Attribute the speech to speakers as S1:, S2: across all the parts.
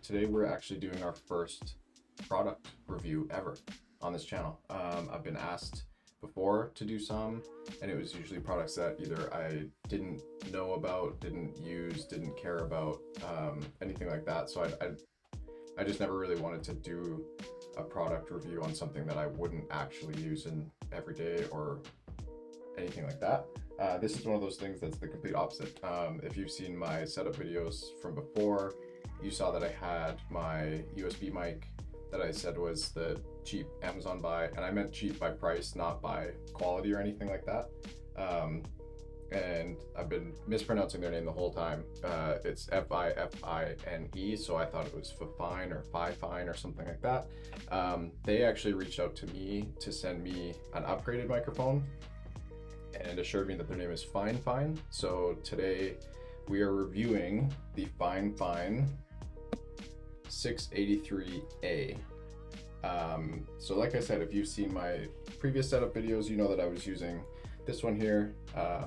S1: Today we're actually doing our first product review ever on this channel. I've been asked before to do some, and it was usually products that either I didn't know about, didn't use, didn't care about, anything like that. So I just never really wanted to do a product review on something that I wouldn't actually use in every day or anything like that. This is one of those things that's the complete opposite. If you've seen my setup videos from before, you saw that I had my USB mic that I said was the cheap Amazon buy, and I meant cheap by price, not by quality or anything like that. And I've been mispronouncing their name the whole time. It's FiFine, so I thought it was FiFine or FiFine or something like that. They actually reached out to me to send me an upgraded microphone and assured me that their name is FiFine. So today we are reviewing the FiFine K683A. So like I said, if you've seen my previous setup videos, you know that I was using this one here. I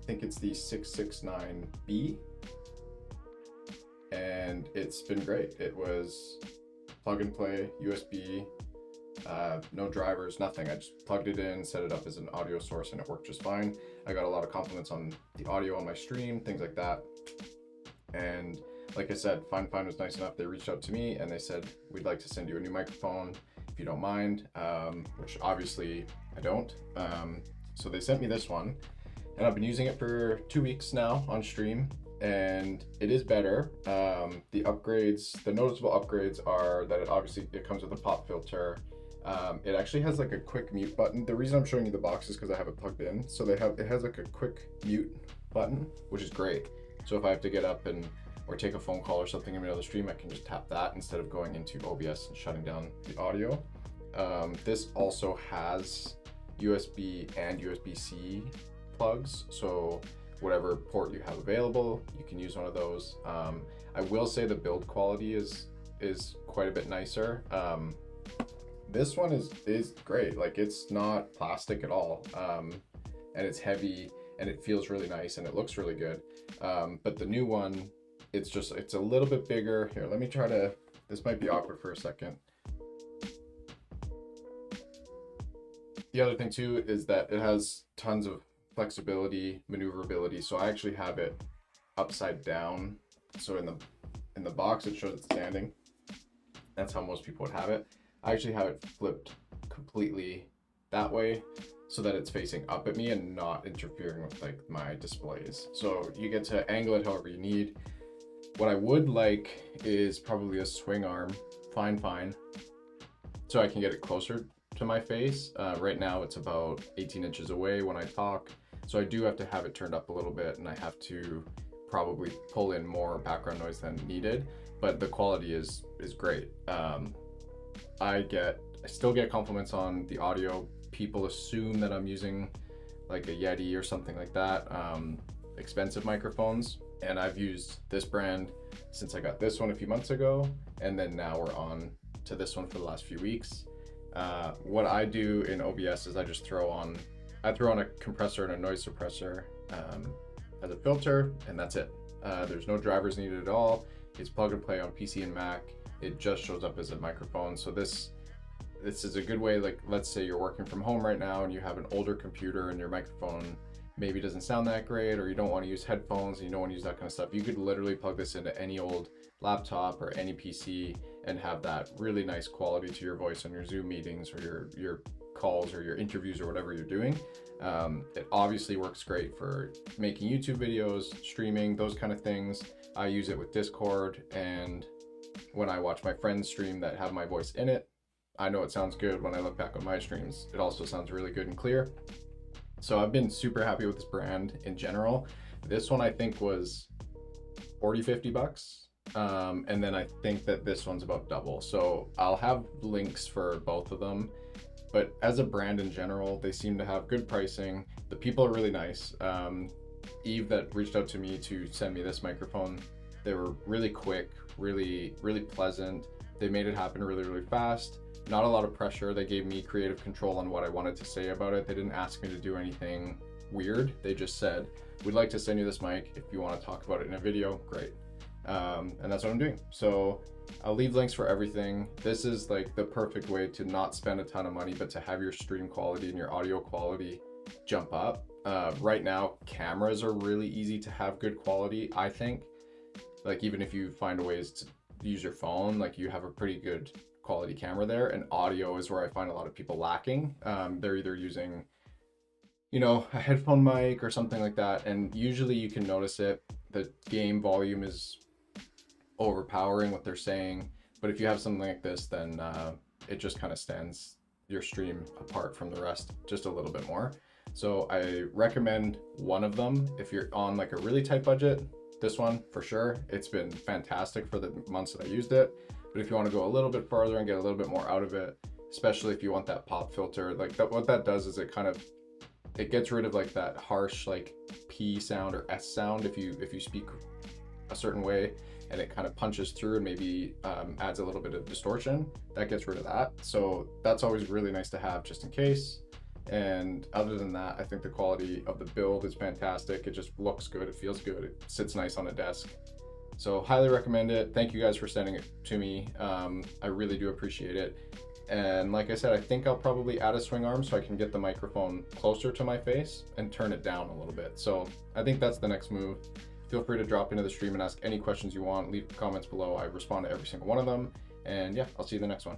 S1: think it's the 669B, and it's been great. It was plug and play, USB, no drivers, nothing. I just plugged it in, set it up as an audio source, and it worked just fine. I got a lot of compliments on the audio on my stream, things like that. And like I said, FiFine was nice enough. They reached out to me and they said, we'd like to send you a new microphone if you don't mind, which obviously I don't. So they sent me this one, and I've been using it for 2 weeks now on stream, and it is better. The upgrades, the noticeable upgrades are that it comes with a pop filter. It actually has like a quick mute button. The reason I'm showing you the box is because I have it plugged in. So it has like a quick mute button, which is great. So if I have to get up or take a phone call or something in the middle of the stream, I can just tap that instead of going into OBS and shutting down the audio. This also has USB and USB-C plugs, so whatever port you have available, you can use one of those. I will say the build quality is quite a bit nicer. This one is great. Like, it's not plastic at all, and it's heavy and it feels really nice and it looks really good. But the new one, it's a little bit bigger. Here, let me try to, this might be awkward for a second. The other thing too is that it has tons of flexibility, maneuverability. So I actually have it upside down. So in the box, it shows it standing. That's how most people would have it. I actually have it flipped completely that way so that it's facing up at me and not interfering with like my displays. So you get to angle it however you need. What I would like is probably a swing arm, FiFine, so I can get it closer to my face. Right now it's about 18 inches away when I talk. So I do have to have it turned up a little bit, and I have to probably pull in more background noise than needed, but the quality is great. I still get compliments on the audio. People assume that I'm using like a Yeti or something like that, expensive microphones. And I've used this brand since I got this one a few months ago, and then now we're on to this one for the last few weeks. What I do in OBS is I just throw on a compressor and a noise suppressor as a filter, and that's it. There's no drivers needed at all. It's plug and play on PC and Mac. It just shows up as a microphone. So this is a good way, like let's say you're working from home right now and you have an older computer and your microphone maybe doesn't sound that great, or you don't want to use headphones and you don't want to use that kind of stuff. You could literally plug this into any old laptop or any PC and have that really nice quality to your voice on your Zoom meetings or your calls or your interviews or whatever you're doing. It obviously works great for making YouTube videos, streaming, those kind of things. I use it with Discord, and when I watch my friends stream that have my voice in it, I know it sounds good. When I look back on my streams, it also sounds really good and clear. So I've been super happy with this brand in general. This one I think was 40-50 bucks. And then I think that this one's about double. So I'll have links for both of them. But as a brand in general, they seem to have good pricing. The people are really nice. Eve that reached out to me to send me this microphone, they were really quick, really pleasant. They made it happen really fast. Not a lot of pressure. They gave me creative control on what I wanted to say about it. They didn't ask me to do anything weird. They just said, we'd like to send you this mic. If you want to talk about it in a video, great. And that's what I'm doing. So I'll leave links for everything. This is like the perfect way to not spend a ton of money, but to have your stream quality and your audio quality jump up. Right now, cameras are really easy to have good quality, I think. Like, even if you find ways to use your phone, like, you have a pretty good quality camera there. And audio is where I find a lot of people lacking. They're either using, you know, a headphone mic or something like that, and usually you can notice it. The game volume is overpowering what they're saying, but if you have something like this, then it just kind of stands your stream apart from the rest just a little bit more. So I recommend one of them if you're on like a really tight budget. This one for sure. It's been fantastic for the months that I used it, but if you want to go a little bit further and get a little bit more out of it, especially if you want that pop filter, like that, what that does is it gets rid of like that harsh like P sound or S sound if you speak a certain way, and it kind of punches through and maybe adds a little bit of distortion. That gets rid of that. So that's always really nice to have just in case. And other than that, I think the quality of the build is fantastic. It just looks good, it feels good, it sits nice on a desk. So highly recommend it. Thank you guys for sending it to me. I really do appreciate it. And like I said, I think I'll probably add a swing arm so I can get the microphone closer to my face and turn it down a little bit. So I think that's the next move. Feel free to drop into the stream and ask any questions you want. Leave comments below. I respond to every single one of them. And yeah, I'll see you in the next one.